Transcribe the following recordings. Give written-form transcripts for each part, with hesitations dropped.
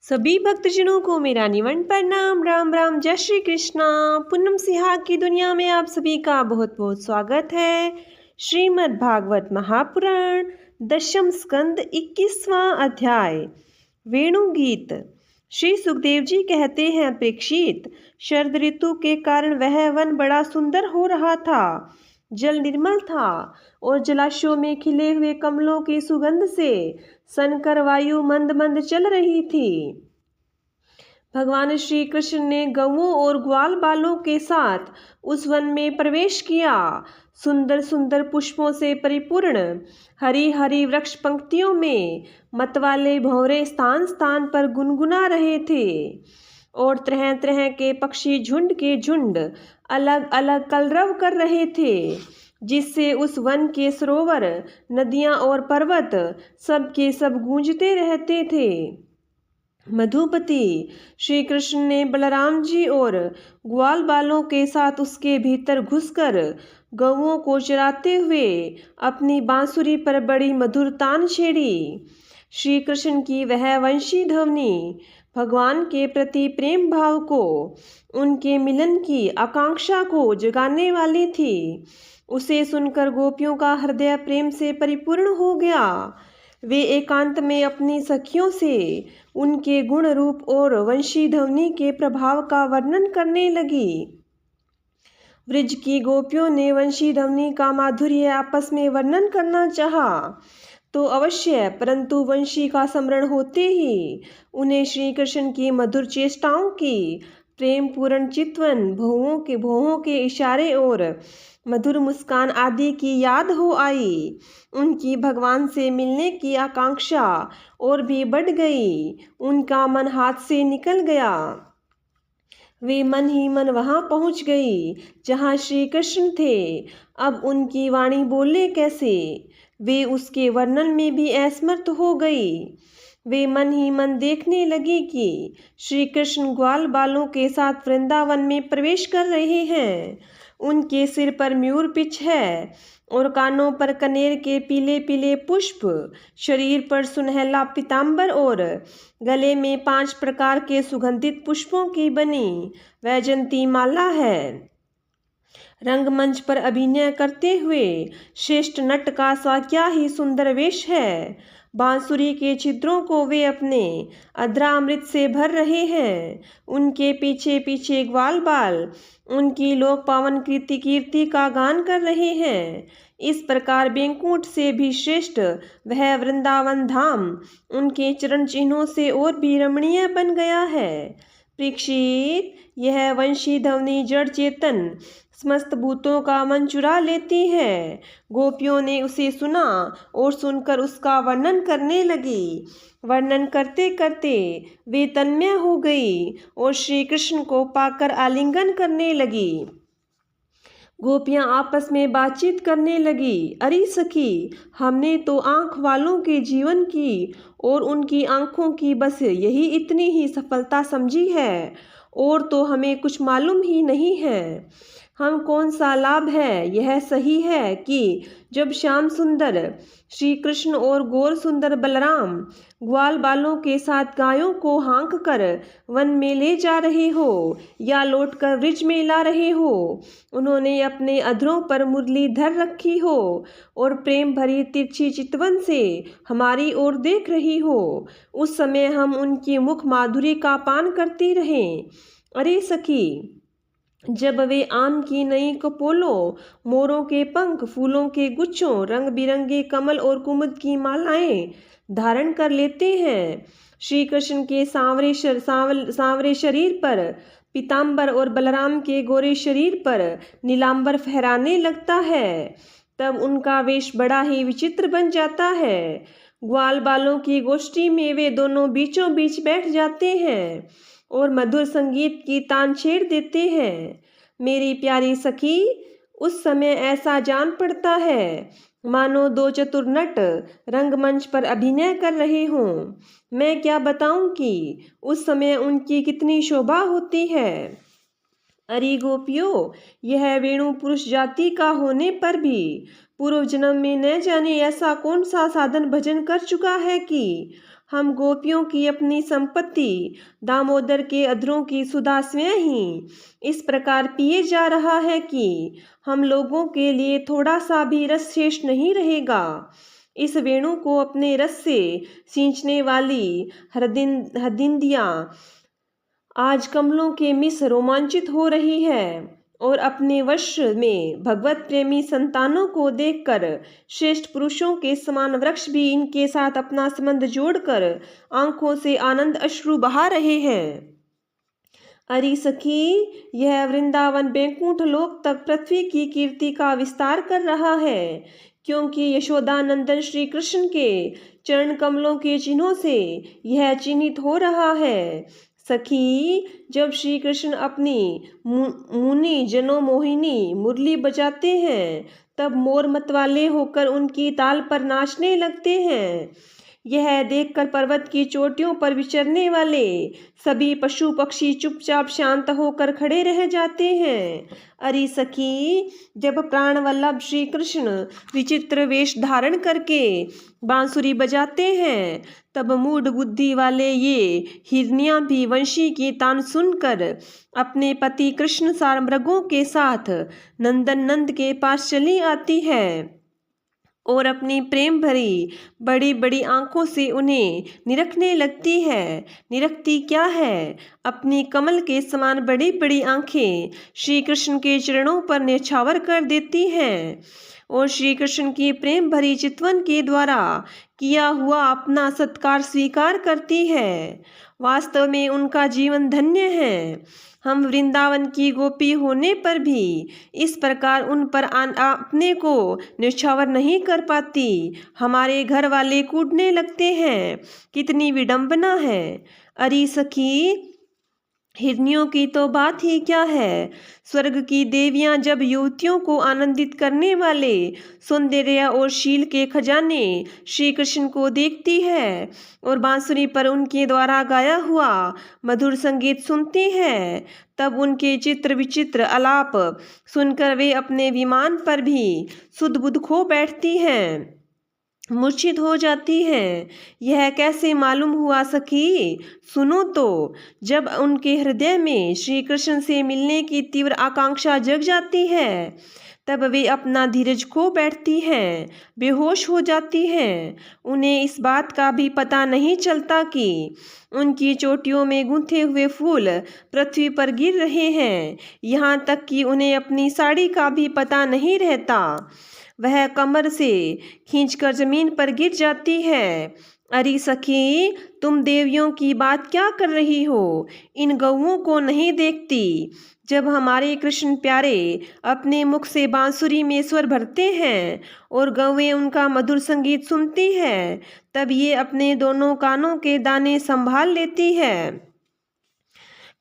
सभी भक्तजनों को मेरा निवन प्रणाम। राम राम, जय श्री कृष्णा। पूनम सिहाग की दुनिया में आप सभी का बहुत बहुत स्वागत है। श्रीमद् भागवत महापुराण दशम स्कंद 21वां अध्याय वेणु गीत। श्री सुखदेव जी कहते हैं, परीक्षित, शरद ऋतु के कारण वह वन बड़ा सुंदर हो रहा था। जल निर्मल था और जलाशयों में खिले हुए कमलों की सुगंध से सनकर वायु मंद मंद चल रही थी। भगवान श्री कृष्ण ने गौओं और ग्वाल बालों के साथ उस वन में प्रवेश किया। सुंदर सुंदर पुष्पों से परिपूर्ण हरी हरी वृक्ष पंक्तियों में मतवाले भंवरे स्थान स्थान पर गुनगुना रहे थे और तरह तरह के पक्षी झुंड के झुंड अलग अलग कलरव कर रहे थे, जिससे उस वन के सरोवर, नदियां और पर्वत सब के सब गूंजते रहते थे। मधुपति श्री कृष्ण ने बलराम जी और ग्वाल बालों के साथ उसके भीतर घुसकर गौओं को चराते हुए अपनी बांसुरी पर बड़ी मधुर तान छेड़ी। श्री कृष्ण की वह वंशी ध्वनि भगवान के प्रति प्रेम भाव को, उनके मिलन की आकांक्षा को जगाने वाली थी। उसे सुनकर गोपियों का हृदय प्रेम से परिपूर्ण हो गया। वे एकांत में अपनी सखियों से उनके गुण रूप और वंशी ध्वनि के प्रभाव का वर्णन करने लगी। ब्रिज की गोपियों ने वंशी ध्वनि का माधुर्य आपस में वर्णन करना चाहा तो अवश्य, परंतु वंशी का स्मरण होते ही उन्हें श्री कृष्ण की मधुर चेष्टाओं की, प्रेम पूर्ण चितवन, भौहों के इशारे और मधुर मुस्कान आदि की याद हो आई। उनकी भगवान से मिलने की आकांक्षा और भी बढ़ गई। उनका मन हाथ से निकल गया। वे मन ही मन वहां पहुंच गई जहां श्री कृष्ण थे। अब उनकी वाणी बोले कैसे, वे उसके वर्णन में भी असमर्थ हो गई। वे मन ही मन देखने लगी कि श्री कृष्ण ग्वाल बालों के साथ वृंदावन में प्रवेश कर रहे हैं। उनके सिर पर मयूर पिछ है और कानों पर कनेर के पीले पीले पुष्प, शरीर पर सुनहला पीताम्बर और गले में 5 प्रकार के सुगंधित पुष्पों की बनी वैजंती माला है। रंगमंच पर अभिनय करते हुए श्रेष्ठ नट का सा क्या ही सुंदर वेश है। बांसुरी के छिद्रों को वे अपने अधरामृत से भर रहे हैं। उनके पीछे पीछे ग्वाल बाल उनकी लोक पावन कीर्ति का गान कर रहे हैं। इस प्रकार बैंकुंठ से भी श्रेष्ठ वह वृंदावन धाम उनके चरण चिन्हों से और भी रमणीय बन गया है। परीक्षित, यह वंशी ध्वनि जड़ चेतन समस्त भूतों का मन चुरा लेती है। गोपियों ने उसे सुना और सुनकर उसका वर्णन करने लगी। वर्णन करते करते वे तन्मय हो गई और श्री कृष्ण को पाकर आलिंगन करने लगी। गोपियां आपस में बातचीत करने लगी। अरे सखी, हमने तो आंख वालों के जीवन की और उनकी आंखों की बस यही इतनी ही सफलता समझी है, और तो हमें कुछ मालूम ही नहीं है। हम कौन सा लाभ है। यह सही है कि जब श्याम सुंदर श्री कृष्ण और गौर सुंदर बलराम ग्वाल बालों के साथ गायों को हाँक कर वन में ले जा रहे हो या लौटकर ब्रिज में ला रहे हो, उन्होंने अपने अधरों पर मुरली धर रखी हो और प्रेम भरी तिरछी चितवन से हमारी ओर देख रही हो, उस समय हम उनकी मुख माधुरी का पान करती रहें। अरे सखी, जब वे आम की नई कपोलों, मोरों के पंख, फूलों के गुच्छों, रंग बिरंगे कमल और कुमुद की मालाएं धारण कर लेते हैं, श्री कृष्ण के सांवरे शरीर पर पीताम्बर और बलराम के गोरे शरीर पर नीलांबर फहराने लगता है, तब उनका वेश बड़ा ही विचित्र बन जाता है। ग्वाल बालों की गोष्ठी में वे दोनों बीचों बीच बैठ जाते हैं और मधुर संगीत की तान छेड़ देते हैं। मेरी प्यारी सखी, उस समय ऐसा जान पड़ता है मानो 2 चतुर नट रंगमंच पर अभिनय कर रहे हों। मैं क्या बताऊं कि उस समय उनकी कितनी शोभा होती है। अरे गोपियों, यह वेणु पुरुष जाति का होने पर भी पूर्व जन्म में न जाने ऐसा कौन सा साधन भजन कर चुका है कि हम गोपियों की अपनी संपत्ति दामोदर के अधरों की सुधा स्वयं ही इस प्रकार पिए जा रहा है कि हम लोगों के लिए थोड़ा सा भी रस शेष नहीं रहेगा। इस वेणु को अपने रस से सींचने वाली हरदिंदियाँ आज कमलों के मिस रोमांचित हो रही है और अपने वश में भगवत प्रेमी संतानों को देखकर श्रेष्ठ पुरुषों के समान वृक्ष भी इनके साथ अपना संबंध जोड़कर आंखों से आनंद अश्रु बहा रहे हैं। अरे सखी, यह वृंदावन बैकुंठ लोक तक पृथ्वी की कीर्ति का विस्तार कर रहा है, क्योंकि यशोदानंदन श्री कृष्ण के चरण कमलों के चिन्हों से यह चिन्हित हो रहा है। सखी, जब श्री कृष्ण अपनी मुनि जनो मोहिनी मुरली बजाते हैं तब मोर मतवाले होकर उनकी ताल पर नाचने लगते हैं। यह देखकर पर्वत की चोटियों पर विचरने वाले सभी पशु पक्षी चुपचाप शांत होकर खड़े रह जाते हैं। अरे सखी, जब प्राण वल्लभ श्री कृष्ण विचित्र वेश धारण करके बांसुरी बजाते हैं तब मूढ़ बुद्धि वाले ये हिरनियां भी वंशी की तान सुनकर अपने पति कृष्ण सार मृगों के साथ नंदन नंद के पास चली आती है और अपनी प्रेम भरी बड़ी बड़ी आंखों से उन्हें निरखने लगती है। निरखती क्या है? अपनी कमल के समान बड़ी बड़ी आंखें श्री कृष्ण के चरणों पर न्यौछावर कर देती हैं और श्री कृष्ण की प्रेम भरी चितवन के द्वारा किया हुआ अपना सत्कार स्वीकार करती है। वास्तव में उनका जीवन धन्य है। हम वृंदावन की गोपी होने पर भी इस प्रकार उन पर अपने को न्यौछावर नहीं कर पाती। हमारे घर वाले कूदने लगते हैं। कितनी विडंबना है। अरे सखी, हिरनियों की तो बात ही क्या है। स्वर्ग की देवियां जब युवतियों को आनंदित करने वाले सौंदर्य और शील के खजाने श्री कृष्ण को देखती है और बांसुरी पर उनके द्वारा गाया हुआ मधुर संगीत सुनती है, तब उनके चित्र विचित्र आलाप सुनकर वे अपने विमान पर भी सुध बुध खो बैठती हैं, मूर्छित हो जाती हैं। यह कैसे मालूम हुआ सखी? सुनो तो, जब उनके हृदय में श्री कृष्ण से मिलने की तीव्र आकांक्षा जग जाती है तब वे अपना धीरज खो बैठती हैं, बेहोश हो जाती हैं। उन्हें इस बात का भी पता नहीं चलता कि उनकी चोटियों में गूंथे हुए फूल पृथ्वी पर गिर रहे हैं। यहाँ तक कि उन्हें अपनी साड़ी का भी पता नहीं रहता। वह कमर से खींचकर जमीन पर गिर जाती है। अरे सखी, तुम देवियों की बात क्या कर रही हो? इन गौओं को नहीं देखती? जब हमारे कृष्ण प्यारे अपने मुख से बांसुरी में स्वर भरते हैं और गौएं उनका मधुर संगीत सुनती है तब ये अपने दोनों कानों के दाने संभाल लेती है,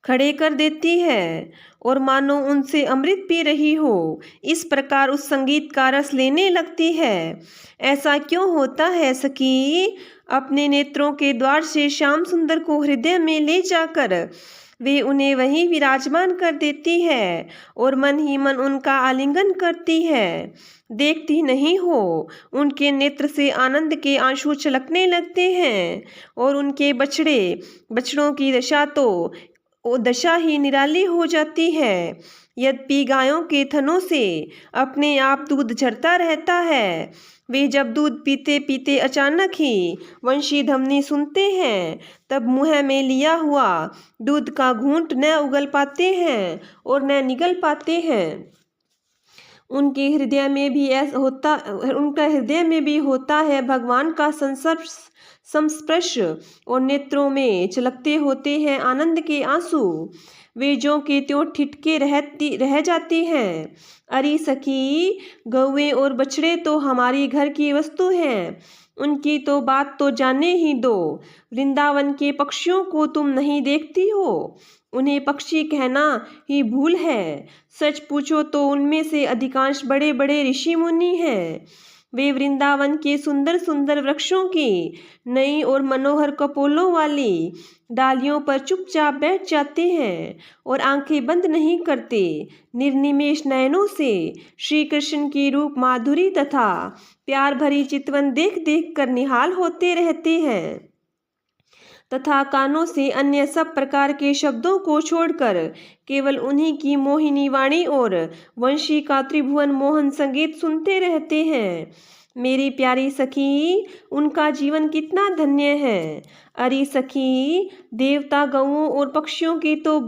खड़े कर देती है और मानो उनसे अमृत पी रही हो, इस प्रकार उस संगीत का रस लेने लगती है। ऐसा क्यों होता है सखी? अपने नेत्रों के द्वार से श्याम सुंदर को हृदय में ले जाकर वे उन्हें वहीं विराजमान कर देती है और मन ही मन उनका आलिंगन करती है। देखती नहीं हो, उनके नेत्र से आनंद के आंसू छलकने लगते हैं और उनके बछड़ों की दशा तो वो दशा ही निराली हो जाती है। यद्यपि गायों के थनों से अपने आप दूध झरता रहता है, वे जब दूध पीते पीते अचानक ही वंशी ध्वनि सुनते हैं तब मुँह में लिया हुआ दूध का घूंट न उगल पाते हैं और न निगल पाते हैं। उनके हृदय में भी होता है भगवान का संस्पर्श और नेत्रों में छलकते होते हैं आनंद के आंसू। वे ज्यों के त्यों ठिठके रह जाती हैं। अरे सखी, गौएं और बछड़े तो हमारी घर की वस्तु हैं, उनकी तो बात तो जाने ही दो। वृंदावन के पक्षियों को तुम नहीं देखती हो? उन्हें पक्षी कहना ही भूल है। सच पूछो तो उनमें से अधिकांश बड़े बड़े ऋषि मुनि हैं। वे वृंदावन के सुंदर सुंदर वृक्षों की नई और मनोहर कपोलों वाली डालियों पर चुपचाप बैठ जाते हैं और आंखें बंद नहीं करते। निर्निमेष नयनों से श्री कृष्ण की रूप माधुरी तथा प्यार भरी चितवन देख देख कर निहाल होते रहते हैं। तथा कानों से अन्य सब प्रकार के शब्दों को छोड़कर केवल उन्हीं की मोहिनी वाणी और वंशी का त्रिभुवन मोहन संगीत सुनते रहते हैं। मेरी प्यारी सखी, उनका जीवन कितना धन्य है। अरे सखी, देवता गौओं और पक्षियों की तो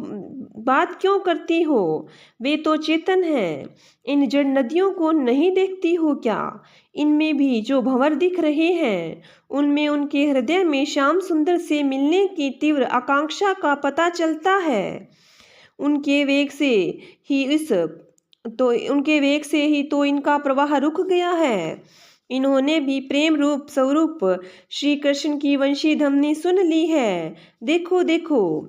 बात क्यों करती हो, वे तो चेतन हैं। इन जड़ नदियों को नहीं देखती हो क्या? इनमें भी जो भंवर दिख रहे हैं, उनमें उनके हृदय में श्याम सुंदर से मिलने की तीव्र आकांक्षा का पता चलता है। उनके वेग से ही तो इनका प्रवाह रुक गया है। इन्होंने भी प्रेम रूप स्वरूप श्री कृष्ण की वंशी धमनी सुन ली है। देखो देखो,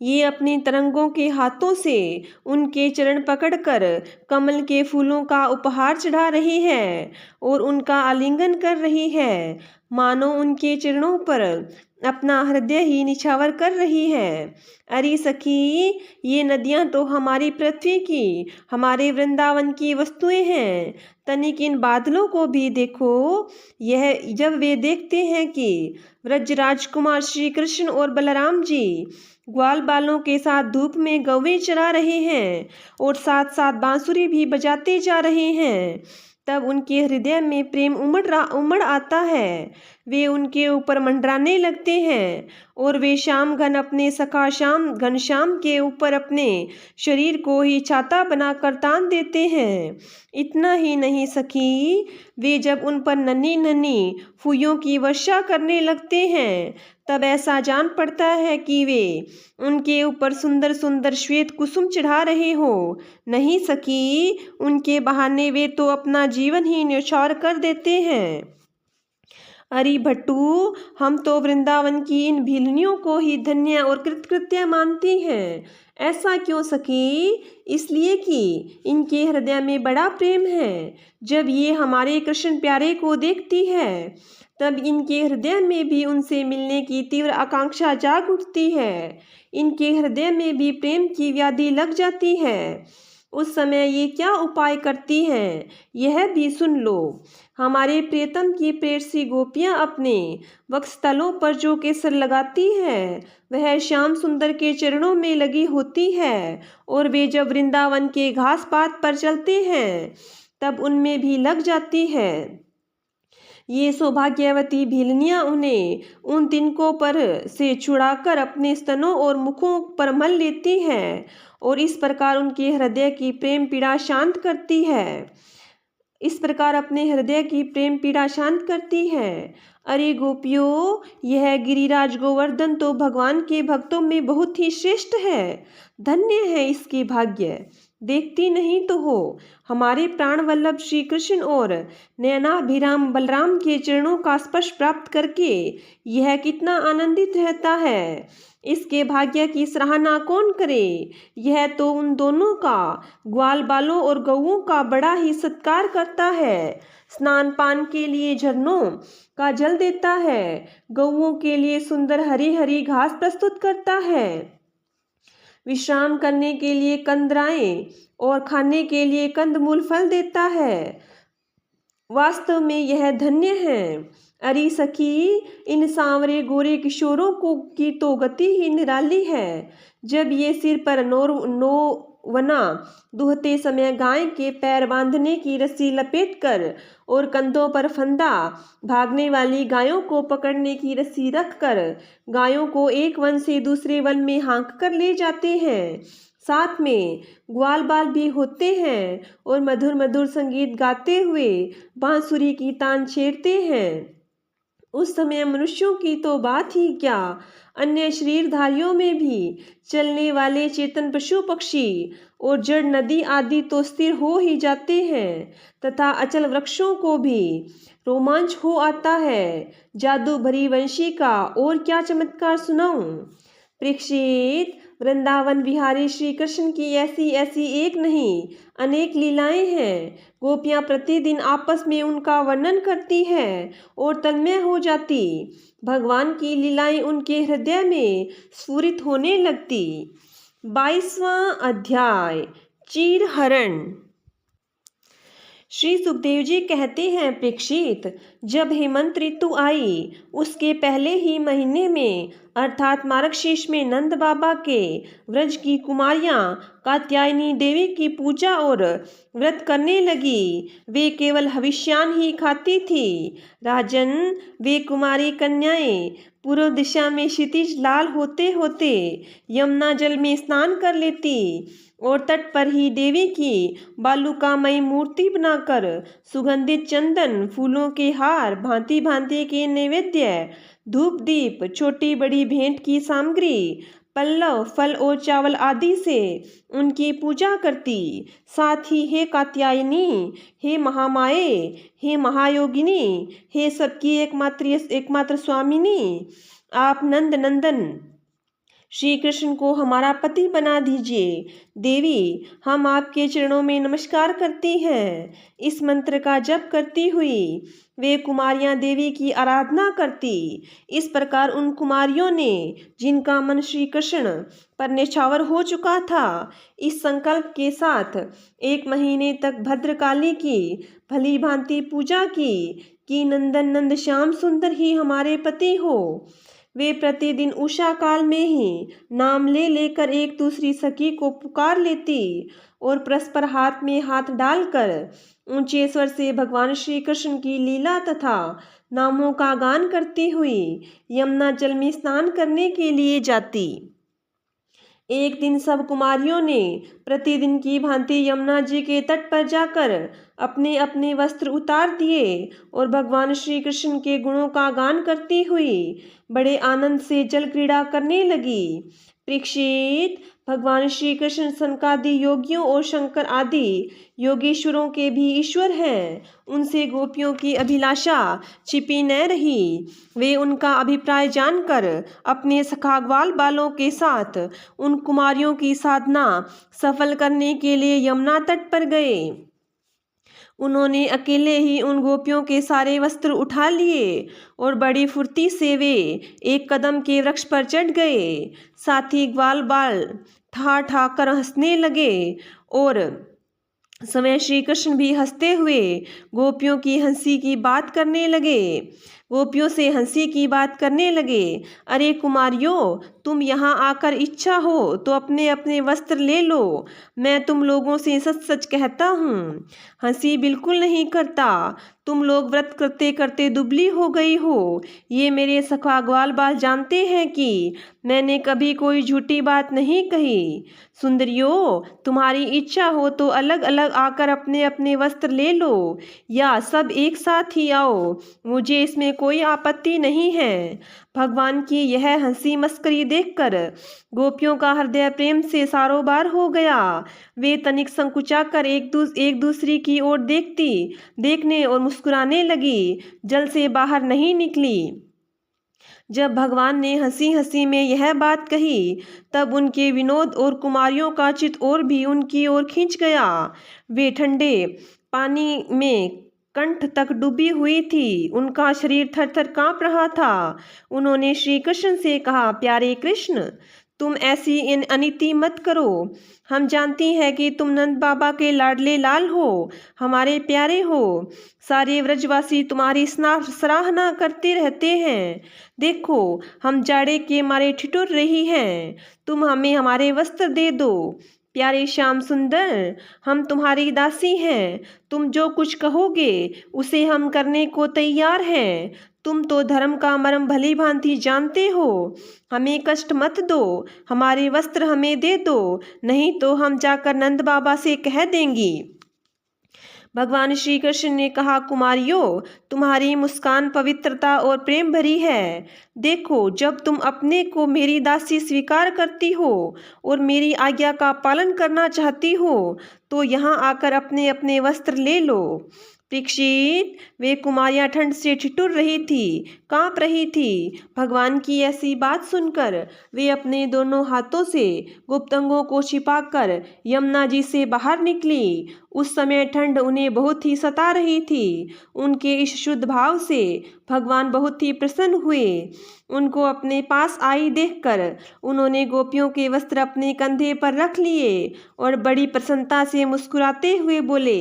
ये अपनी तरंगों के हाथों से उनके चरण पकड़कर कमल के फूलों का उपहार चढ़ा रही है और उनका आलिंगन कर रही है, मानो उनके चरणों पर अपना हृदय ही निछावर कर रही है। अरे सखी, ये नदियां तो हमारी पृथ्वी की, हमारे वृंदावन की वस्तुएं हैं। तनिक इन बादलों को भी देखो। यह जब वे देखते हैं कि व्रज राजकुमार श्री कृष्ण और बलराम जी ग्वाल बालों के साथ धूप में गौवें चरा रहे हैं और साथ साथ बांसुरी भी बजाते जा रहे हैं, तब उनके हृदय में प्रेम उमड़ आता है। वे उनके ऊपर मंडराने लगते हैं और वे श्याम घन अपने सखा घनश्याम के ऊपर अपने शरीर को ही छाता बनाकर तान देते हैं। इतना ही नहीं सखी, वे जब उन पर नन्ही नन्ही फूयों की वर्षा करने लगते हैं, तब ऐसा जान पड़ता है कि वे उनके ऊपर सुंदर सुंदर श्वेत कुसुम चढ़ा रहे हो। नहीं सखी, उनके बहाने वे तो अपना जीवन ही न्यौछावर कर देते हैं। अरे भट्टू, हम तो वृंदावन की इन भीलनियों को ही धन्य और कृतकृत्य मानती हैं। ऐसा क्यों सखी? इसलिए कि इनके हृदय में बड़ा प्रेम है। जब ये हमारे कृष्ण प्यारे को देखती है, तब इनके हृदय में भी उनसे मिलने की तीव्र आकांक्षा जाग उठती है। इनके हृदय में भी प्रेम की व्याधि लग जाती है। उस समय ये क्या उपाय करती हैं, यह भी सुन लो। हमारे प्रियतम की प्रेयसी गोपियां अपने वक्षस्थलों पर जो केसर लगाती है, वह श्याम सुंदर के चरणों में लगी होती है, और वे जब वृंदावन के घास पात पर चलते हैं, तब उनमें भी लग जाती है। ये सौभाग्यवती भीलनियां उन्हें उन तिनकों पर से छुड़ाकर अपने स्तनों और मुखों पर मल लेती हैं और इस प्रकार उनके हृदय की प्रेम पीड़ा शांत करती है। अरे गोपियों, यह गिरिराज गोवर्धन तो भगवान के भक्तों में बहुत ही श्रेष्ठ है। धन्य है इसके भाग्य। देखती नहीं तो हो, हमारे प्राण वल्लभ श्री कृष्ण और नयनाभिराम बलराम के चरणों का स्पर्श प्राप्त करके यह कितना आनंदित रहता है। इसके भाग्य की सराहना कौन करे? यह तो उन दोनों का, ग्वाल बालों और गौओं का बड़ा ही सत्कार करता है। स्नान पान के लिए झरनों का जल देता है, गौओं के लिए सुंदर हरी हरी घास प्रस्तुत करता है, विश्राम करने के लिए कंदराएं और खाने के लिए कंदमूल फल देता है। वास्तव में यह धन्य है। अरे सखी, इन सांवरे गोरे किशोरों की तो गति ही निराली है। जब ये सिर पर नौवना दुहते समय गाय के पैर बांधने की रस्सी लपेटकर और कंधों पर फंदा भागने वाली गायों को पकड़ने की रस्सी रखकर गायों को एक वन से दूसरे वन में हाँक कर ले जाते हैं। साथ में ग्वाल बाल भी होते हैं और मधुर मधुर संगीत गाते हुए बांसुरी की तान छेड़ते हैं। उस समय मनुष्यों की तो बात ही क्या, अन्य शरीरधारियों में भी चलने वाले चेतन पशु पक्षी और जड़ नदी आदि तो स्थिर हो ही जाते हैं तथा अचल वृक्षों को भी रोमांच हो आता है। जादू भरी वंशी का और क्या चमत्कार सुनाऊं? परीक्षित, वृंदावन विहारी श्री कृष्ण की ऐसी ऐसी एक नहीं अनेक लीलाएं हैं। गोपियां प्रतिदिन आपस में उनका वर्णन करती हैं और तन्मय हो जाती। भगवान की लीलाएं उनके हृदय में स्फुरित होने लगती। 22वां अध्याय, चीरहरण। श्री सुखदेव जी कहते हैं, परीक्षित, जब हेमंत ऋतु आई उसके पहले ही महीने में अर्थात मार्गशीर्ष में नंद बाबा के व्रज की कुमारियां कात्यायनी देवी की पूजा और व्रत करने लगी। वे केवल हविष्यान ही खाती थी। राजन, वे कुमारी कन्याएं पूर्व दिशा में क्षितिज लाल होते होते यमुना जल में स्नान कर लेती और तट पर ही देवी की बालुकामयी मूर्ति बनाकर सुगंधित चंदन, फूलों के हार, भांति भांति के नैवेद्य, धूप दीप, छोटी बड़ी भेंट की सामग्री, पल्लव, फल और चावल आदि से उनकी पूजा करती। साथ ही हे कात्यायनी, हे महामाये, हे महायोगिनी, हे सबकी एकमात्र स्वामिनी, आप नंद नंदन श्री कृष्ण को हमारा पति बना दीजिए। देवी, हम आपके चरणों में नमस्कार करती हैं। इस मंत्र का जप करती हुई वे कुमारियां देवी की आराधना करती। इस प्रकार उन कुमारियों ने, जिनका मन श्री कृष्ण पर निछावर हो चुका था, इस संकल्प के साथ 1 महीने तक भद्रकाली की भली भांति पूजा की कि नंदन नंद श्याम सुंदर ही हमारे पति हो। वे प्रतिदिन उषा काल में ही नाम ले लेकर एक दूसरी सखी को पुकार लेती और परस्पर हाथ में हाथ डालकर ऊंचे स्वर से भगवान श्री कृष्ण की लीला तथा नामों का गान करती हुई यमुना जल में स्नान करने के लिए जाती। एक दिन सब कुमारियों ने प्रतिदिन की भांति यमुना जी के तट पर जाकर अपने अपने वस्त्र उतार दिए और भगवान श्री कृष्ण के गुणों का गान करती हुई बड़े आनंद से जल क्रीड़ा करने लगी। परीक्षित, भगवान श्री कृष्ण सनकादि योगियों और शंकर आदि योगेश्वरों के भी ईश्वर हैं। उनसे गोपियों की अभिलाषा छिपी न रही। वे उनका अभिप्राय जानकर अपने सखा ग्वाल बालों के साथ उन कुमारियों की साधना सफल करने के लिए यमुना तट पर गए। उन्होंने अकेले ही उन गोपियों के सारे वस्त्र उठा लिए और बड़ी फुर्ती से वे एक कदम के वृक्ष पर चढ़ गए। साथी ग्वाल बाल ठा ठा कर हंसने लगे और समय श्री कृष्ण भी हंसते हुए गोपियों की हंसी की बात करने लगे। गोपियों से हंसी की बात करने लगे। अरे कुमारियों, तुम यहाँ आकर इच्छा हो तो अपने अपने वस्त्र ले लो। मैं तुम लोगों से सच सच कहता हूँ, हंसी बिल्कुल नहीं करता। तुम लोग व्रत करते करते दुबली हो गई हो। ये मेरे सखा ग्वाल बाल जानते हैं कि मैंने कभी कोई झूठी बात नहीं कही। सुंदरियों, तुम्हारी इच्छा हो तो अलग अलग आकर अपने अपने वस्त्र ले लो या सब एक साथ ही आओ, मुझे इसमें कोई आपत्ति नहीं है। भगवान की यह हंसी मस्करी देखकर गोपियों का हृदय प्रेम से सारोबार हो गया। वे तनिक संकुचा कर एक दूसरी की ओर देखने और मुस्कुराने लगी, जल से बाहर नहीं निकली। जब भगवान ने हंसी हंसी में यह बात कही तब उनके विनोद और कुमारियों का चित्त और भी उनकी ओर खींच गया। वे ठंडे पानी में कंठ तक डूबी हुई थी। उनका शरीर थर थर कांप रहा था। उन्होंने श्री कृष्ण से कहा, प्यारे कृष्ण, तुम ऐसी अनिति मत करो। हम जानती हैं कि तुम नंद बाबा के लाडले लाल हो, हमारे प्यारे हो। सारे व्रजवासी तुम्हारी सराहना करते रहते हैं। देखो, हम जाड़े के मारे ठिठुर रही हैं। तुम हमें हमारे वस्त्र दे दो। प्यारे श्याम सुंदर, हम तुम्हारी दासी हैं। तुम जो कुछ कहोगे उसे हम करने को तैयार हैं। तुम तो धर्म का मर्म भली भांति जानते हो। हमें कष्ट मत दो, हमारे वस्त्र हमें दे दो, नहीं तो हम जाकर नंद बाबा से कह देंगी। भगवान श्री कृष्ण ने कहा, कुमारियों, तुम्हारी मुस्कान पवित्रता और प्रेम भरी है। देखो, जब तुम अपने को मेरी दासी स्वीकार करती हो और मेरी आज्ञा का पालन करना चाहती हो तो यहाँ आकर अपने अपने वस्त्र ले लो। परीक्षित, वे कुमारियां ठंड से ठिठुर रही थी, कांप रही थी। भगवान की ऐसी बात सुनकर वे अपने दोनों हाथों से गुप्त अंगों को छिपाकर यमुना जी से बाहर निकली। उस समय ठंड उन्हें बहुत ही सता रही थी। उनके इस शुद्ध भाव से भगवान बहुत ही प्रसन्न हुए। उनको अपने पास आई देखकर उन्होंने गोपियों के वस्त्र अपने कंधे पर रख लिए और बड़ी प्रसन्नता से मुस्कुराते हुए बोले,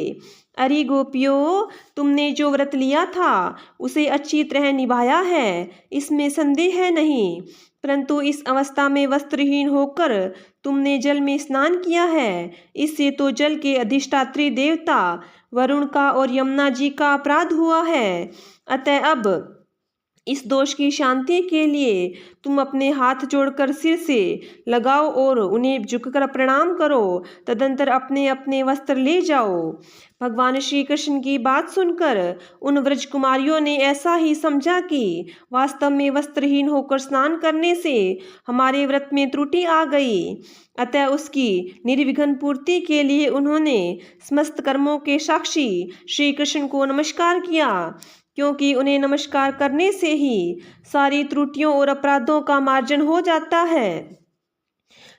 अरे गोपियों, तुमने जो व्रत लिया था उसे अच्छी तरह निभाया है, इसमें संदेह नहीं। परंतु इस अवस्था में वस्त्रहीन होकर तुमने जल में स्नान किया है, इससे तो जल के अधिष्ठात्री देवता वरुण का और यमुना जी का अपराध हुआ है। अतः अब इस दोष की शांति के लिए तुम अपने हाथ जोड़कर सिर से लगाओ और उन्हें झुककर प्रणाम करो। तदंतर अपने अपने वस्त्र ले जाओ। भगवान श्री कृष्ण की बात सुनकर उन व्रज कुमारियों ने ऐसा ही समझा कि वास्तव में वस्त्रहीन होकर स्नान करने से हमारे व्रत में त्रुटि आ गई। अतः उसकी निर्विघ्न पूर्ति के लिए उन्होंने समस्त कर्मों के साक्षी श्री कृष्ण को नमस्कार किया, क्योंकि उन्हें नमस्कार करने से ही सारी त्रुटियों और अपराधों का मार्जन हो जाता है।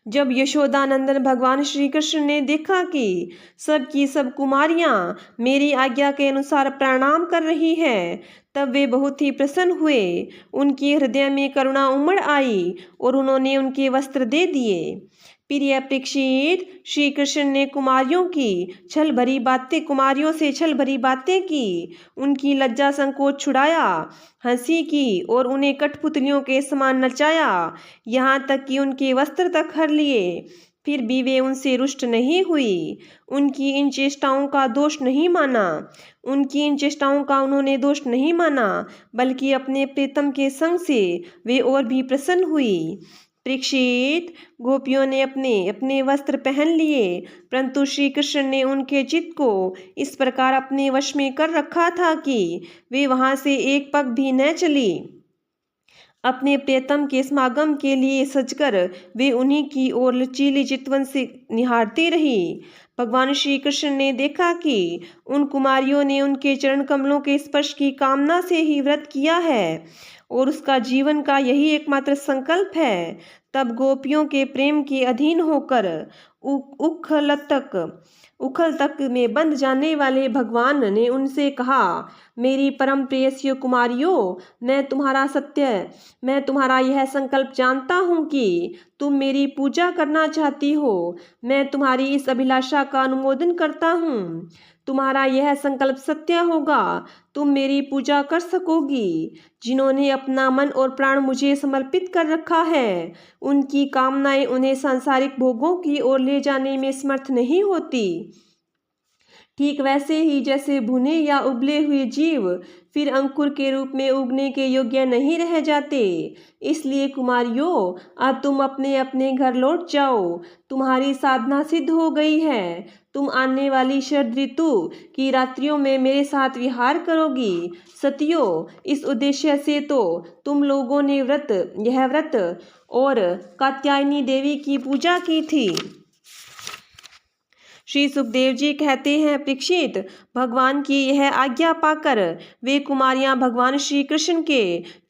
जब यशोदानंदन भगवान श्री कृष्ण ने देखा कि सब की सब कुमारियां मेरी आज्ञा के अनुसार प्रणाम कर रही है, तब वे बहुत ही प्रसन्न हुए। उनके हृदय में करुणा उमड़ आई और उन्होंने उनके वस्त्र दे दिए। प्रिय परीक्षित, श्री कृष्ण ने कुमारियों से छल भरी बातें की, उनकी लज्जा संकोच छुड़ाया, हंसी की और उन्हें कठपुतलियों के समान नचाया, यहाँ तक कि उनके वस्त्र तक हर लिए। फिर भी वे उनसे रुष्ट नहीं हुई। उनकी इन चेष्टाओं का दोष नहीं माना। दोष नहीं माना, बल्कि अपने प्रीतम के संग से वे और भी प्रसन्न हुई। परीक्षित, गोपियों ने अपने अपने वस्त्र पहन लिए, परंतु श्री कृष्ण ने उनके चित्त को इस प्रकार अपने वश में कर रखा था कि वे वहां से एक पग भी न चली। अपने प्रियतम के समागम के लिए सजकर वे उन्हीं की ओर लचीली चितवन से निहारती रही। भगवान श्री कृष्ण ने देखा कि उन कुमारियों ने उनके चरण कमलों के स्पर्श की कामना से ही व्रत किया है और उसका जीवन का यही एकमात्र संकल्प है। तब गोपियों के प्रेम के अधीन होकर उखल तक में बंध जाने वाले भगवान ने उनसे कहा, मेरी परम प्रेयसी कुमारियों, मैं तुम्हारा यह संकल्प जानता हूँ कि तुम मेरी पूजा करना चाहती हो। मैं तुम्हारी इस अभिलाषा का अनुमोदन करता हूँ। तुम्हारा यह संकल्प सत्य होगा, तुम मेरी पूजा कर सकोगी। जिन्होंने अपना मन और प्राण मुझे समर्पित कर रखा है, उनकी कामनाएं उन्हें सांसारिक भोगों की ओर ले जाने में समर्थ नहीं होती। ठीक वैसे ही जैसे भुने या उबले हुए जीव फिर अंकुर के रूप में उगने के योग्य नहीं रह जाते। इसलिए कुमारियों, अब तुम अपने अपने घर लौट जाओ। तुम्हारी साधना सिद्ध हो गई है। तुम आने वाली शरद ऋतु की रात्रियों में मेरे साथ विहार करोगी। सतियों, इस उद्देश्य से तो तुम लोगों ने यह व्रत और कात्यायनी देवी की पूजा की थी। श्री सुखदेव जी कहते हैं, परीक्षित, भगवान की यह आज्ञा पाकर वे कुमारियां भगवान श्री कृष्ण के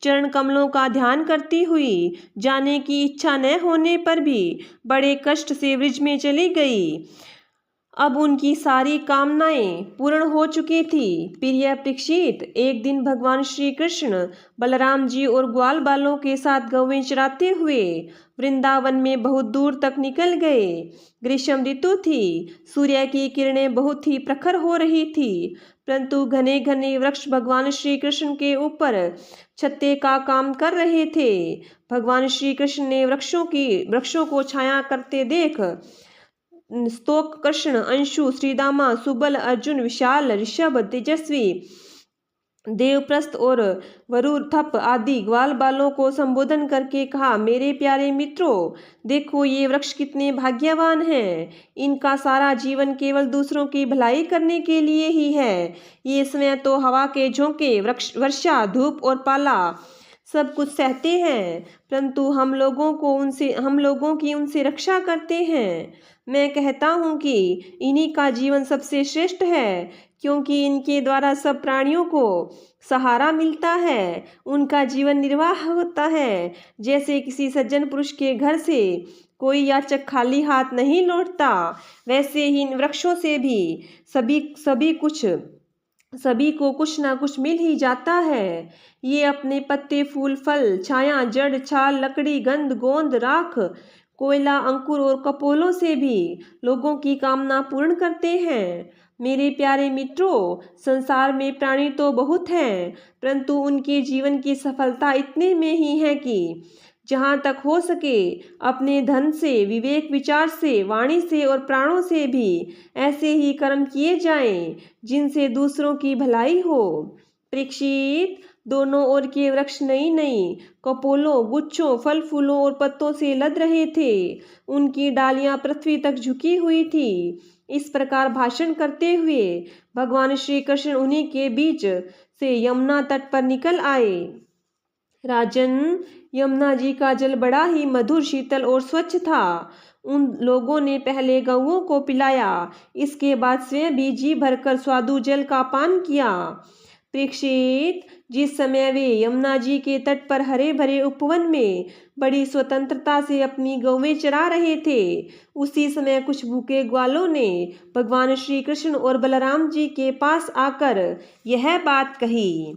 चरण कमलों का ध्यान करती हुई जाने की इच्छा न होने पर भी बड़े कष्ट से व्रज में चली गई। अब उनकी सारी कामनाएं पूर्ण हो चुकी थी। प्रिय परीक्षित, एक दिन भगवान श्री कृष्ण बलराम जी और ग्वाल बालों के साथ गौवें चराते हुए वृंदावन में बहुत दूर तक निकल गए। ग्रीष्म ऋतु थी। सूर्य की किरणें बहुत ही प्रखर हो रही थी, परंतु घने घने वृक्ष भगवान श्री कृष्ण के ऊपर छत्ते का काम कर रहे थे। भगवान श्री कृष्ण ने वृक्षों को छाया करते देख स्तोक, कृष्ण, अंशु, श्रीदामा, सुबल, अर्जुन, विशाल, ऋषभ, तेजस्वी, देवप्रस्थ और वरुथप आदि ग्वाल बालों को संबोधन करके कहा, मेरे प्यारे मित्रों, देखो ये वृक्ष कितने भाग्यवान हैं। इनका सारा जीवन केवल दूसरों की भलाई करने के लिए ही है। ये स्वयं तो हवा के झोंके, वर्षा, धूप और पाला सब कुछ सहते हैं, परंतु हम लोगों की उनसे रक्षा करते हैं। मैं कहता हूँ कि इन्हीं का जीवन सबसे श्रेष्ठ है, क्योंकि इनके द्वारा सब प्राणियों को सहारा मिलता है, उनका जीवन निर्वाह होता है। जैसे किसी सज्जन पुरुष के घर से कोई याचक खाली हाथ नहीं लौटता, वैसे ही इन वृक्षों से भी सभी को कुछ ना कुछ मिल ही जाता है। ये अपने पत्ते, फूल, फल, छाया, जड़, छाल, लकड़ी, गंध, गोंद, राख, कोयला, अंकुर और कपोलों से भी लोगों की कामना पूर्ण करते हैं। मेरे प्यारे मित्रों, संसार में प्राणी तो बहुत हैं, परंतु उनके जीवन की सफलता इतने में ही है कि जहाँ तक हो सके अपने धन से, विवेक विचार से, वाणी से और प्राणों से भी ऐसे ही कर्म किए जाएं जिनसे दूसरों की भलाई हो। परीक्षित, दोनों ओर के वृक्ष नई नई कपोलों, गुच्छों, फल फूलों और पत्तों से लद रहे थे। उनकी डालियां पृथ्वी तक झुकी हुई थी। इस प्रकार भाषण करते हुए भगवान श्री कृष्ण उन्हीं के बीच से यमुना तट पर निकल आए। राजन, यमुना जी का जल बड़ा ही मधुर, शीतल और स्वच्छ था। उन लोगों ने पहले गौओं को पिलाया, इसके बाद स्वयं भी जी भरकर स्वादु जल का पान किया। परीक्षित, जिस समय वे यमुना जी के तट पर हरे भरे उपवन में बड़ी स्वतंत्रता से अपनी गौवें चरा रहे थे, उसी समय कुछ भूखे ग्वालों ने भगवान श्री कृष्ण और बलराम जी के पास आकर यह बात कही।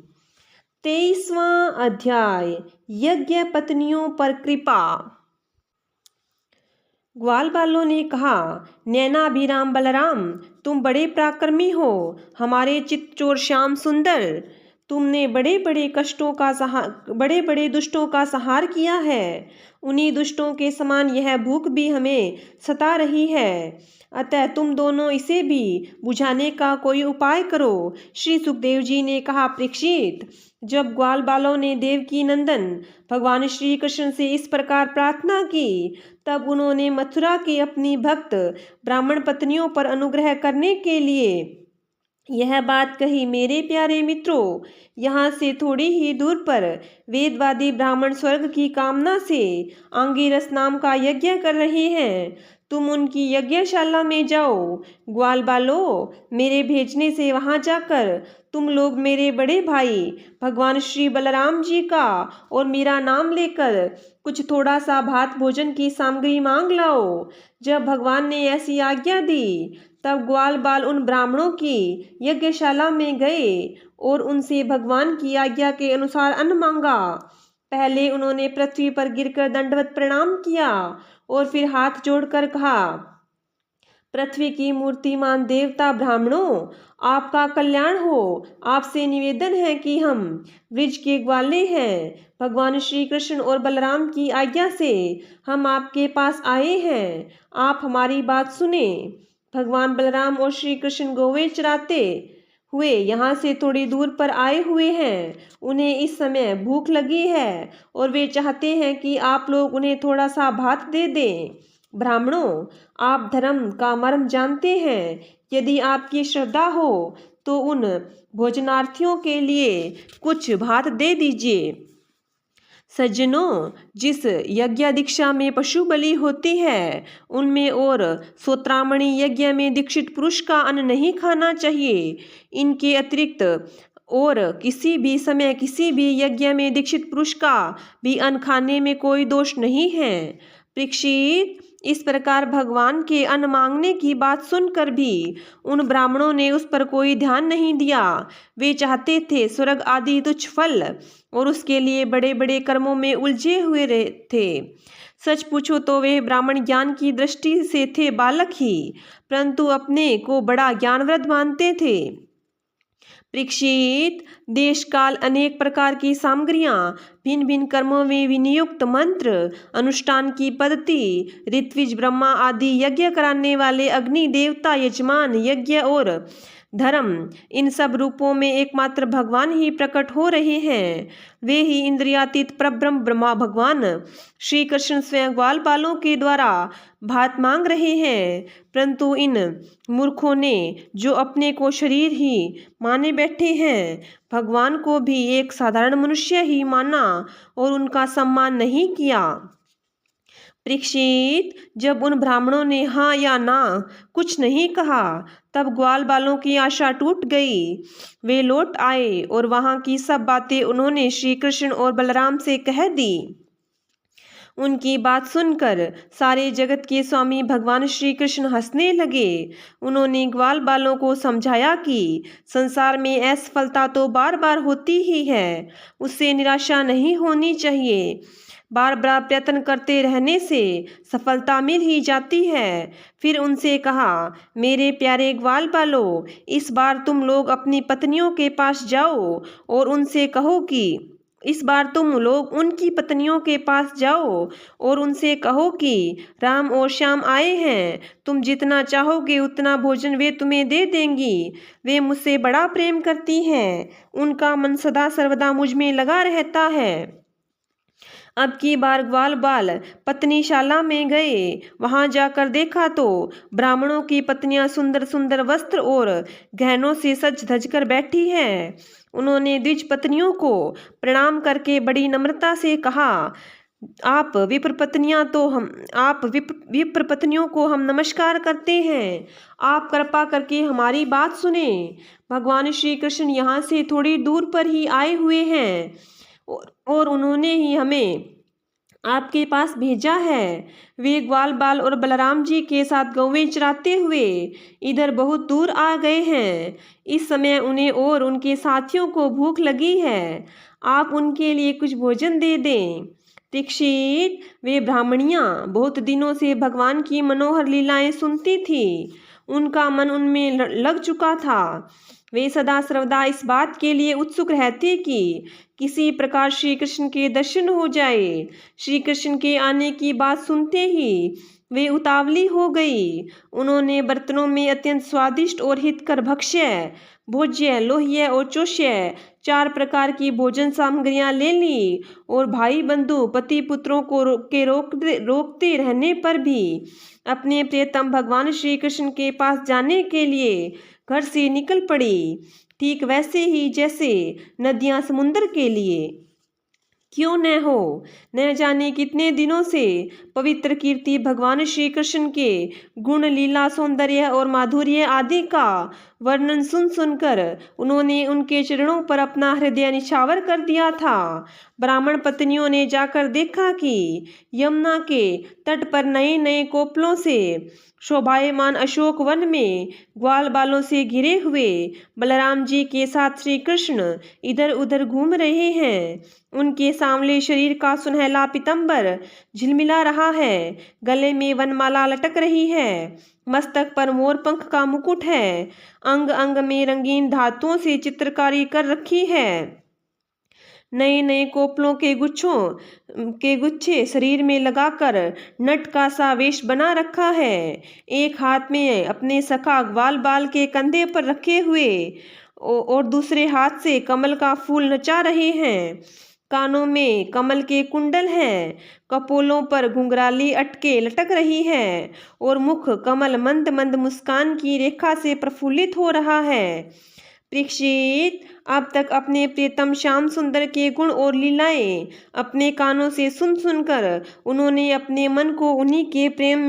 23वां अध्याय, यज्ञ पत्नियों पर कृपा। ग्वाल बालों ने कहा, नैनाभिराम बलराम, तुम बड़े पराक्रमी हो। हमारे चित्तचोर श्याम सुंदर, तुमने बड़े बड़े दुष्टों का संहार किया है। उन्हीं दुष्टों के समान यह भूख भी हमें सता रही है। अतः तुम दोनों इसे भी बुझाने का कोई उपाय करो। श्री सुखदेव जी ने कहा, परीक्षित, जब ग्वाल बालों ने देवकी नंदन भगवान श्री कृष्ण से इस प्रकार प्रार्थना की, तब उन्होंने मथुरा की अपनी भक्त ब्राह्मण पत्नियों पर अनुग्रह करने के लिए यह बात कही। मेरे प्यारे मित्रों, यहाँ से थोड़ी ही दूर पर वेदवादी ब्राह्मण स्वर्ग की कामना से आंगिरस नाम का यज्ञ कर रहे हैं। तुम उनकी यज्ञशाला में जाओ। ग्वाल बालों, मेरे भेजने से वहां जाकर तुम लोग मेरे बड़े भाई भगवान श्री बलराम जी का और मेरा नाम लेकर कुछ थोड़ा सा भात भोजन की सामग्री मांग लाओ। जब भगवान ने ऐसी आज्ञा दी, तब ग्वाल बाल उन ब्राह्मणों की यज्ञशाला में गए और उनसे भगवान की आज्ञा के अनुसार अन्न मांगा। पहले उन्होंने पृथ्वी पर गिरकर दंडवत प्रणाम किया और फिर हाथ जोड़कर कहा, पृथ्वी की मूर्तिमान देवता ब्राह्मणों, आपका कल्याण हो। आपसे निवेदन है कि हम ब्रिज के ग्वाले हैं। भगवान श्री कृष्ण और बलराम की आज्ञा से हम आपके पास आए हैं। आप हमारी बात सुने। भगवान बलराम और श्री कृष्ण गौवें चराते हुए यहाँ से थोड़ी दूर पर आए हुए हैं। उन्हें इस समय भूख लगी है और वे चाहते हैं कि आप लोग उन्हें थोड़ा सा भात दे दें। ब्राह्मणों, आप धर्म का मर्म जानते हैं। यदि आपकी श्रद्धा हो तो उन भोजनार्थियों के लिए कुछ भात दे दीजिए। सज्जनों, जिस यज्ञ दीक्षा में पशु बलि होती है, उनमें और सोत्रामणि यज्ञ में दीक्षित पुरुष का अन्न नहीं खाना चाहिए। इनके अतिरिक्त और किसी भी समय किसी भी यज्ञ में दीक्षित पुरुष का भी अन्न खाने में कोई दोष नहीं है। परीक्षित, इस प्रकार भगवान के अन्न मांगने की बात सुनकर भी उन ब्राह्मणों ने उस पर कोई ध्यान नहीं दिया। वे चाहते थे स्वर्ग आदि तुच्छ फल और उसके लिए बड़े बड़े कर्मों में उलझे हुए थे। सच पूछो तो वे ब्राह्मण ज्ञान की दृष्टि से थे बालक ही, परंतु अपने को बड़ा ज्ञानवृद्ध मानते थे। परीक्षित, देश काल अनेक प्रकार की सामग्रियां, भिन्न भिन्न कर्मों में विनियुक्त मंत्र, अनुष्ठान की पद्धति, ऋत्विज, ब्रह्मा आदि यज्ञ कराने वाले अग्नि देवता, यजमान, यज्ञ और धर्म, इन सब रूपों में एकमात्र भगवान ही प्रकट हो रहे हैं। वे ही इंद्रियातीत परब्रह्म ब्रह्मा भगवान श्री कृष्ण स्वयं ग्वाल बालों के द्वारा भात मांग रहे हैं। परंतु इन मूर्खों ने, जो अपने को शरीर ही माने बैठे हैं, भगवान को भी एक साधारण मनुष्य ही माना और उनका सम्मान नहीं किया। परीक्षित, जब उन ब्राह्मणों ने हाँ या ना कुछ नहीं कहा, तब ग्वाल बालों की आशा टूट गई। वे लौट आए और वहां की सब बातें उन्होंने श्री कृष्ण और बलराम से कह दी। उनकी बात सुनकर सारे जगत के स्वामी भगवान श्री कृष्ण हंसने लगे। उन्होंने ग्वाल बालों को समझाया कि संसार में असफलता तो बार बार होती ही है, उससे निराशा नहीं होनी चाहिए। बार बार प्रयत्न करते रहने से सफलता मिल ही जाती है। फिर उनसे कहा, मेरे प्यारे ग्वाल बालों, इस बार तुम लोग अपनी पत्नियों के पास जाओ और उनसे कहो कि इस बार तुम लोग उनकी पत्नियों के पास जाओ और उनसे कहो कि राम और श्याम आए हैं, तुम जितना चाहोगे उतना भोजन वे तुम्हें दे देंगी। वे मुझसे बड़ा प्रेम करती हैं, उनका मन सदा सर्वदा मुझ में लगा रहता है। अब की बार ग्वाल बाल पत्नीशाला में गए। वहां जाकर देखा तो ब्राह्मणों की पत्नियां सुंदर सुंदर वस्त्र और गहनों से सज धज कर बैठी हैं। उन्होंने द्विज पत्नियों को प्रणाम करके बड़ी नम्रता से कहा, आप विप्र पत्नियों को हम नमस्कार करते हैं, आप कृपा करके हमारी बात सुने। भगवान श्री कृष्ण यहाँ से थोड़ी दूर पर ही आए हुए हैं और उन्होंने ही हमें आपके पास भेजा है। वे ग्वाल बाल और बलराम जी के साथ गौवें चराते हुए इधर बहुत दूर आ गए हैं। इस समय उन्हें और उनके साथियों को भूख लगी है, आप उनके लिए कुछ भोजन दे दें। दीक्षित, वे ब्राह्मणियाँ बहुत दिनों से भगवान की मनोहर लीलाएं सुनती थी, उनका मन उनमें लग चुका था। वे सदा सर्वदा इस बात के लिए उत्सुक रहते कि किसी प्रकार श्री कृष्ण के दर्शन हो जाए। श्री कृष्ण के आने की बात सुनते ही वे उतावली हो गई। उन्होंने बर्तनों में अत्यंत स्वादिष्ट और हितकर भक्ष्य, भोज्य, लोह्य और चोष्य 4 प्रकार की भोजन सामग्रियां ले ली और भाई बंधु पति पुत्रों को रोकते रहने पर भी अपने प्रियतम भगवान श्री कृष्ण के पास जाने के लिए घर से निकल पड़ी, ठीक वैसे ही जैसे नदियां समुद्र के लिए। क्यों न हो, न जाने कितने दिनों से पवित्र कीर्ति भगवान श्री कृष्ण के गुण, लीला, सौंदर्य और माधुर्य आदि का वर्णन सुन सुनकर उन्होंने उनके चरणों पर अपना हृदय निछावर कर दिया था। ब्राह्मण पत्नियों ने जाकर देखा कि यमुना के तट पर नए नए कोपलों से शोभायमान अशोक वन में ग्वाल बालों से घिरे हुए बलराम जी के साथ श्री कृष्ण इधर उधर घूम रहे हैं। उनके सांवले शरीर का सुनहला पीतांबर झिलमिला रहा है, गले में वनमाला लटक रही है, मस्तक पर मोर पंख का मुकुट है, अंग अंग में रंगीन धातुओं से चित्रकारी कर रखी है। नए नए कोपलों के गुच्छे शरीर में लगाकर नट का सा वेश बना रखा है। एक हाथ में अपने सखा ग्वाल बाल के कंधे पर रखे हुए और दूसरे हाथ से कमल का फूल नचा रहे हैं। कानों में कमल के कुंडल हैं, कपोलों पर घुंघराली अटके लटक रही है और मुख कमल मंद मंद मुस्कान की रेखा से प्रफुल्लित हो रहा है। परीक्षित, अब तक अपने प्रियतम श्याम सुंदर के गुण और लीलाएं अपने कानों से सुन सुनकर उन्होंने अपने मन को उन्हीं के प्रेम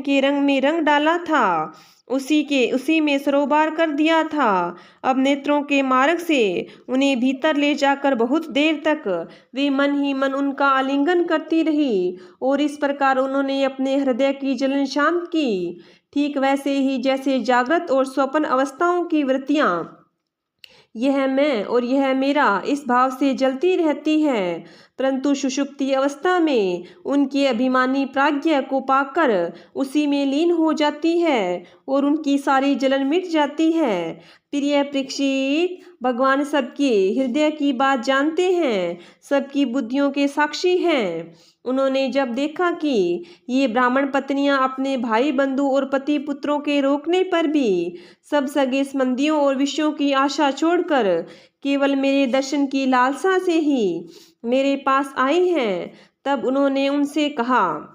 के रंग में रंग डाला था, उसी में सरोबार कर दिया था। अब नेत्रों के मार्ग से उन्हें भीतर ले जाकर बहुत देर तक वे मन ही मन उनका आलिंगन करती रही और इस प्रकार उन्होंने अपने हृदय की जलन शांत की। ठीक वैसे ही जैसे जागृत और स्वप्न अवस्थाओं की वृत्तियां यह मैं और यह मेरा इस भाव से जलती रहती है, परंतु सुषुप्ति अवस्था में उनके अभिमानी प्राज्ञ को पाकर उसी में लीन हो जाती है और उनकी सारी जलन मिट जाती है। प्रिय परीक्षित, भगवान सबके हृदय की बात जानते हैं, सबकी बुद्धियों के साक्षी हैं। उन्होंने जब देखा कि ये ब्राह्मण पत्नियां अपने भाई बंधु और पति पुत्रों के रोकने पर भी सब सगे संबंधियों और विषयों की आशा छोड़कर केवल मेरे दर्शन की लालसा से ही मेरे पास आई हैं, तब उन्होंने उनसे कहा।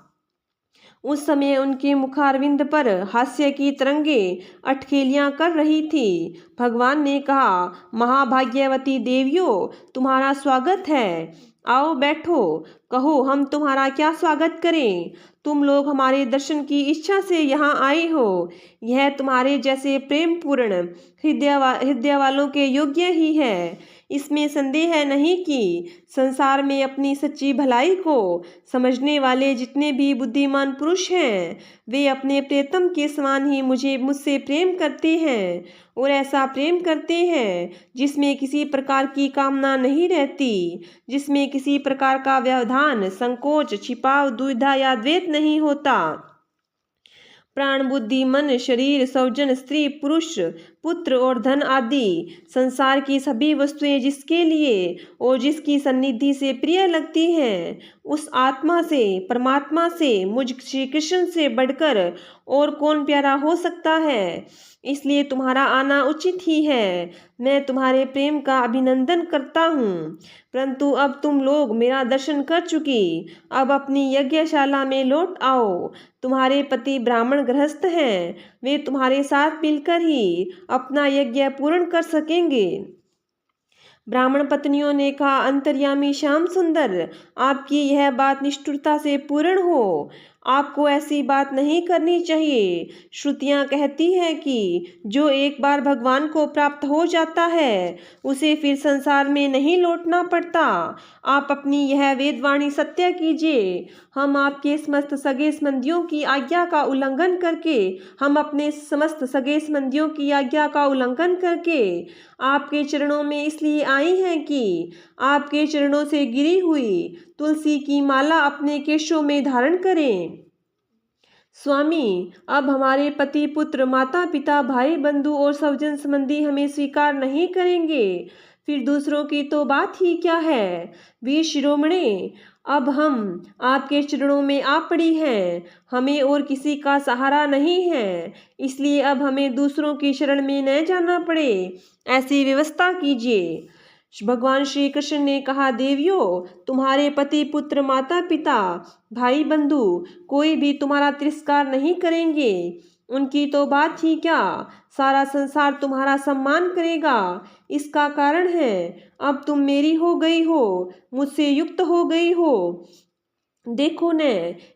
उस समय उनके मुखारविंद पर हास्य की तरंगे अटखेलियां कर रही थी। भगवान ने कहा, महाभाग्यवती देवियों, तुम्हारा स्वागत है, आओ बैठो, कहो हम तुम्हारा क्या स्वागत करें। तुम लोग हमारे दर्शन की इच्छा से यहाँ आए हो, यह तुम्हारे जैसे प्रेम पूर्ण हृदय वालों के योग्य ही है। इसमें संदेह नहीं कि संसार में अपनी सच्ची भलाई को समझने वाले जितने भी बुद्धिमान पुरुष हैं वे अपने प्रियतम के समान ही मुझसे प्रेम करते हैं और ऐसा प्रेम करते हैं जिसमें किसी प्रकार की कामना नहीं रहती, जिसमें किसी प्रकार का व्यवधान, संकोच, छिपाव, दुविधा या द्वेष नहीं होता। प्राण, बुद्धि, मन, शरीर, स्वजन, स्त्री, पुरुष, पुत्र और धन आदि संसार की सभी वस्तुएं जिसके लिए और जिसकी सन्निधि से प्रिय लगती हैं, उस आत्मा से, परमात्मा से, मुझ श्री कृष्ण से बढ़कर और कौन प्यारा हो सकता है। इसलिए तुम्हारा आना उचित ही है। मैं तुम्हारे प्रेम का अभिनंदन करता हूँ। परंतु अब तुम लोग मेरा दर्शन कर चुकी, अब अपनी यज्ञशाला में लौट आओ। तुम्हारे पति ब्राह्मण गृहस्थ हैं, वे तुम्हारे साथ मिलकर ही अपना यज्ञ पूर्ण कर सकेंगे। ब्राह्मण पत्नियों ने कहा, अंतर्यामी श्याम सुंदर, आपकी यह बात निष्ठुरता से पूर्ण हो। आपको ऐसी बात नहीं करनी चाहिए। श्रुतियाँ कहती हैं कि जो एक बार भगवान को प्राप्त हो जाता है उसे फिर संसार में नहीं लौटना पड़ता। आप अपनी यह वेदवाणी सत्य कीजिए। हम आपके समस्त सगे संबंधियों की आज्ञा का उल्लंघन करके आपके चरणों में इसलिए आई हैं कि आपके चरणों से गिरी हुई तुलसी की माला अपने केशों में धारण करें। स्वामी, अब हमारे पति, पुत्र, माता पिता, भाई बंधु और स्वजन संबंधी हमें स्वीकार नहीं करेंगे, फिर दूसरों की तो बात ही क्या है। वीर शिरोमणे, अब हम आपके चरणों में आ पड़ी हैं। हमें और किसी का सहारा नहीं है, इसलिए अब हमें दूसरों की शरण में न जाना पड़े, ऐसी व्यवस्था कीजिए। भगवान श्री कृष्ण ने कहा, देवियों, तुम्हारे पति, पुत्र, माता पिता, भाई बंधु कोई भी तुम्हारा तिरस्कार नहीं करेंगे। उनकी तो बात ही क्या, सारा संसार तुम्हारा सम्मान करेगा। इसका कारण है अब तुम मेरी हो गई हो, मुझसे युक्त हो गई हो। देखो न,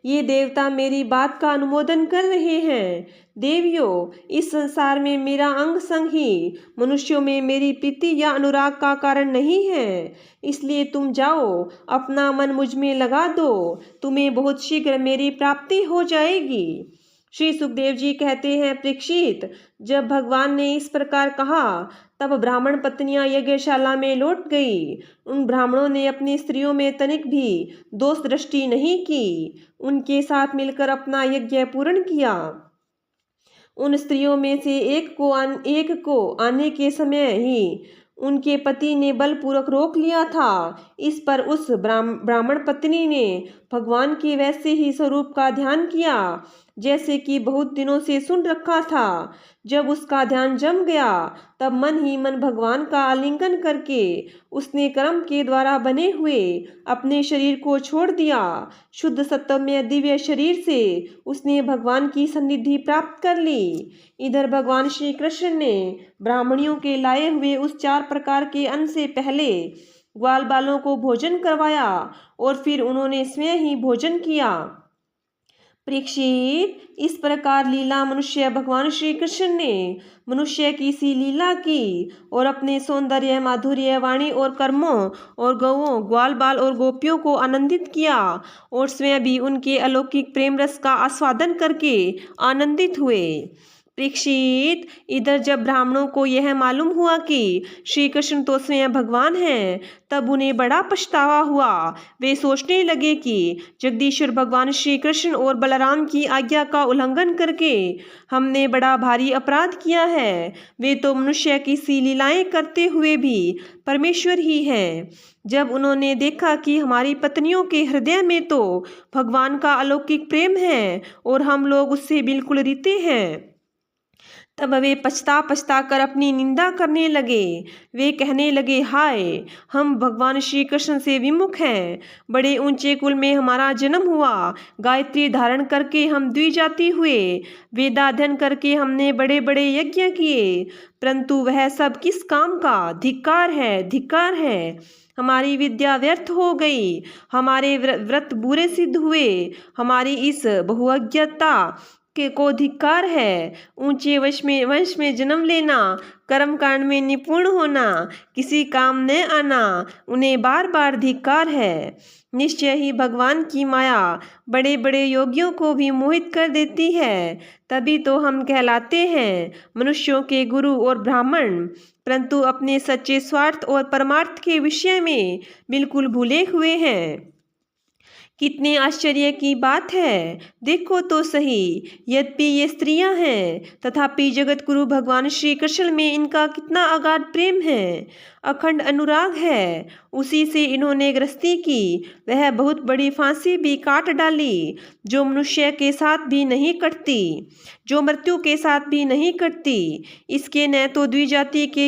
ये देवता मेरी बात का अनुमोदन कर रहे हैं। देवियों, इस संसार में मेरा अंग संग ही मनुष्यों में मेरी प्रीति या अनुराग का कारण नहीं है। इसलिए तुम जाओ, अपना मन मुझ में लगा दो, तुम्हें बहुत शीघ्र मेरी प्राप्ति हो जाएगी। श्री सुखदेव जी कहते हैं, परीक्षित, जब भगवान ने इस प्रकार कहा तब ब्राह्मण पत्नियां यज्ञशाला में लौट गई। उन ब्राह्मणों ने अपनी स्त्रियों में तनिक भी दोष दृष्टि नहीं की, उनके साथ मिलकर अपना यज्ञ पूर्ण किया। उन स्त्रियों में से एक को आने के समय ही उनके पति ने बलपूर्वक रोक लिया था। इस पर उस ब्राह्मण पत्नी ने भगवान के वैसे ही स्वरूप का ध्यान किया जैसे कि बहुत दिनों से सुन रखा था। जब उसका ध्यान जम गया तब मन ही मन भगवान का आलिंगन करके उसने कर्म के द्वारा बने हुए अपने शरीर को छोड़ दिया। शुद्ध सत्वमय दिव्य शरीर से उसने भगवान की सन्निधि प्राप्त कर ली। इधर भगवान श्री कृष्ण ने ब्राह्मणियों के लाए हुए उस 4 प्रकार के अन्न से पहले ग्वाल बालों को भोजन करवाया और फिर उन्होंने स्वयं ही भोजन किया। परीक्षित, इस प्रकार लीला मनुष्य भगवान श्री कृष्ण ने मनुष्य की सी लीला की और अपने सौंदर्य, माधुर्य, वाणी और कर्मों और गौओं, ग्वाल बाल और गोपियों को आनंदित किया और स्वयं भी उनके अलौकिक प्रेम रस का आस्वादन करके आनंदित हुए। परीक्षित, इधर जब ब्राह्मणों को यह मालूम हुआ कि श्री कृष्ण तो स्वयं भगवान हैं, तब उन्हें बड़ा पछतावा हुआ। वे सोचने लगे कि जगदीश्वर भगवान श्री कृष्ण और बलराम की आज्ञा का उल्लंघन करके हमने बड़ा भारी अपराध किया है। वे तो मनुष्य की सी लीलाएं करते हुए भी परमेश्वर ही हैं। जब उन्होंने देखा कि हमारी पत्नियों के हृदय में तो भगवान का अलौकिक प्रेम है और हम लोग उससे बिल्कुल रीते हैं, तब वे पछता कर अपनी निंदा करने लगे। वे कहने लगे, हाय, हम भगवान श्री कृष्ण से विमुख हैं। बड़े ऊंचे कुल में हमारा जन्म हुआ, गायत्री धारण करके हम द्विजाति हुए, वेदाध्ययन करके हमने बड़े बड़े यज्ञ किए, परंतु वह सब किस काम का? धिक्कार है, धिक्कार है। हमारी विद्या व्यर्थ हो गई, हमारे व्रत बुरे सिद्ध हुए, हमारी इस बहुज्ञता के को धिक्कार है। ऊंचे वंश में जन्म लेना, कर्म कांड में निपुण होना, किसी काम न आना, उन्हें बार बार धिक्कार है। निश्चय ही भगवान की माया बड़े बड़े योगियों को भी मोहित कर देती है। तभी तो हम कहलाते हैं मनुष्यों के गुरु और ब्राह्मण, परंतु अपने सच्चे स्वार्थ और परमार्थ के विषय में बिल्कुल भूले हुए हैं। कितने आश्चर्य की बात है, देखो तो सही। यद्यपि ये स्त्रियां हैं, तथापि जगत गुरु भगवान श्री कृष्ण में इनका कितना अगाध प्रेम है, अखंड अनुराग है। उसी से इन्होंने गृहस्थी की, वह बहुत बड़ी फांसी भी काट डाली, जो मनुष्य के साथ भी नहीं कटती, जो मृत्यु के साथ भी नहीं कटती। इसके न तो द्विजाति के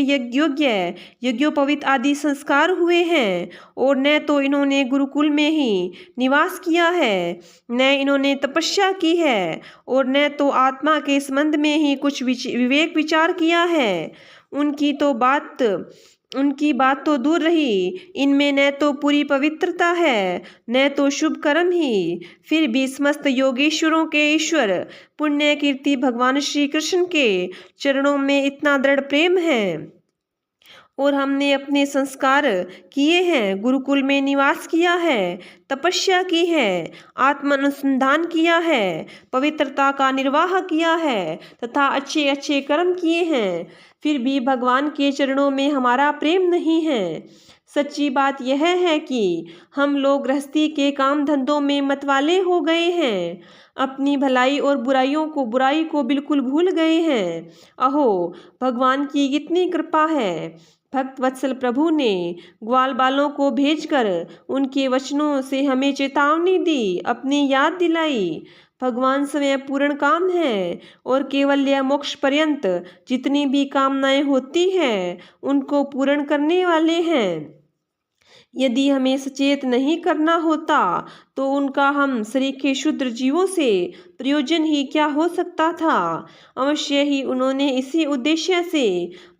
यज्ञोपवीत आदि संस्कार हुए हैं, और न तो इन्होंने गुरुकुल में ही निवास किया है, न इन्होंने तपस्या की है, और न तो आत्मा के संबंध में ही कुछ विवेक विचार किया है। उनकी बात तो दूर रही, इनमें न तो पूरी पवित्रता है, न तो शुभ कर्म ही। फिर भी समस्त योगेश्वरों के ईश्वर पुण्य कीर्ति भगवान श्री कृष्ण के चरणों में इतना दृढ़ प्रेम है, और हमने अपने संस्कार किए हैं, गुरुकुल में निवास किया है, तपस्या की है, आत्म अनुसंधान किया है, पवित्रता का निर्वाह किया है, तथा अच्छे अच्छे कर्म किए हैं, फिर भी भगवान के चरणों में हमारा प्रेम नहीं है। सच्ची बात यह है कि हम लोग गृहस्थी के काम धंधों में मतवाले हो गए हैं, अपनी भलाई और बुराई को बिल्कुल भूल गए हैं। अहो, भगवान की कितनी कृपा है। भक्त वत्सल प्रभु ने ग्वाल बालों को भेजकर उनके वचनों से हमें चेतावनी दी, अपनी याद दिलाई। भगवान स्वयं पूर्ण काम है, और केवल यह मोक्ष पर्यंत जितनी भी कामनाएं होती हैं उनको पूर्ण करने वाले हैं। यदि हमें सचेत नहीं करना होता तो उनका हम सरीखे शूद्र जीवों से प्रयोजन ही क्या हो सकता था। अवश्य ही उन्होंने इसी उद्देश्य से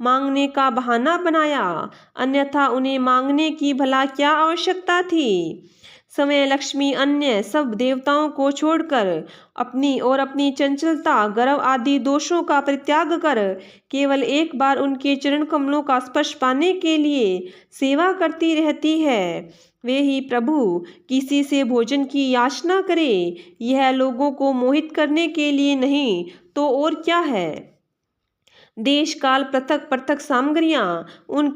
मांगने का बहाना बनाया, अन्यथा उन्हें मांगने की भला क्या आवश्यकता थी। समय लक्ष्मी अन्य सब देवताओं को छोड़कर अपनी चंचलता, गर्व आदि दोषों का परित्याग कर केवल एक बार उनके चरण कमलों का स्पर्श पाने के लिए सेवा करती रहती है। वे ही प्रभु किसी से भोजन की याचना करे, यह लोगों को मोहित करने के लिए नहीं तो और क्या है। देश काल पृथक पृथक सामग्रियाँ, उन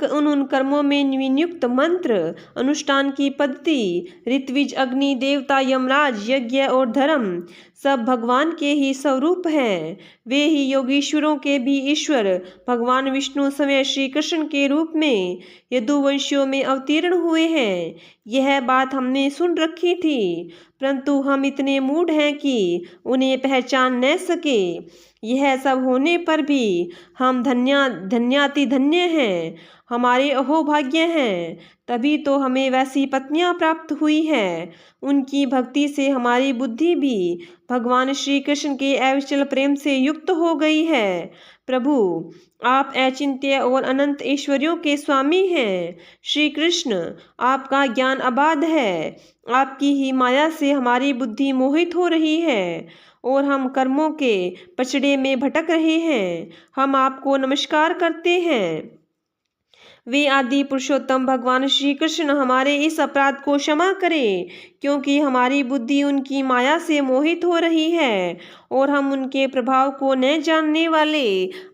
कर्मों में विनियुक्त मंत्र, अनुष्ठान की पद्धति, ऋत्विज, अग्नि, देवता, यमराज, यज्ञ और धर्म सब भगवान के ही स्वरूप हैं। वे ही योगीश्वरों के भी ईश्वर भगवान विष्णु स्वयं श्री कृष्ण के रूप में यदुवंशियों में अवतीर्ण हुए हैं। यह बात हमने सुन रखी थी, परंतु हम इतने मूढ़ हैं कि उन्हें पहचान न सके। यह सब होने पर भी हम धन्याति धन्य हैं, हमारे अहोभाग्य हैं। तभी तो हमें वैसी पत्नियां प्राप्त हुई है। उनकी भक्ति से हमारी बुद्धि भी भगवान श्री कृष्ण के अविचल प्रेम से युक्त हो गई है। प्रभु, आप अचिंत्य और अनंत ऐश्वर्यों के स्वामी हैं। श्री कृष्ण, आपका ज्ञान अबाध है। आपकी ही माया से हमारी बुद्धि मोहित हो रही है, और हम कर्मों के पचड़े में भटक रहे हैं। हम आपको नमस्कार करते हैं। वे आदि पुरुषोत्तम भगवान श्री कृष्ण हमारे इस अपराध को क्षमा करें, क्योंकि हमारी बुद्धि उनकी माया से मोहित हो रही है, और हम उनके प्रभाव को न जानने वाले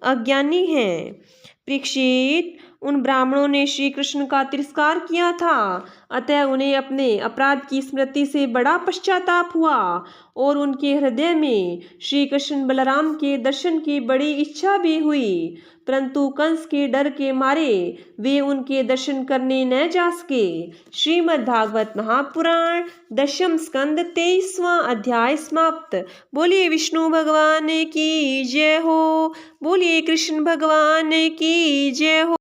अज्ञानी हैं। परीक्षित, उन ब्राह्मणों ने श्री कृष्ण का तिरस्कार किया था, अतः उन्हें अपने अपराध की स्मृति से बड़ा पश्चाताप हुआ, और उनके हृदय में श्री कृष्ण बलराम के दर्शन की बड़ी इच्छा भी हुई, परंतु कंस के डर के मारे वे उनके दर्शन करने न जा सके। श्रीमद् भागवत महापुराण 10वां स्कंद 23वां अध्याय समाप्त। बोलिए विष्णु भगवान की जय हो, बोलिए कृष्ण भगवान की जय हो।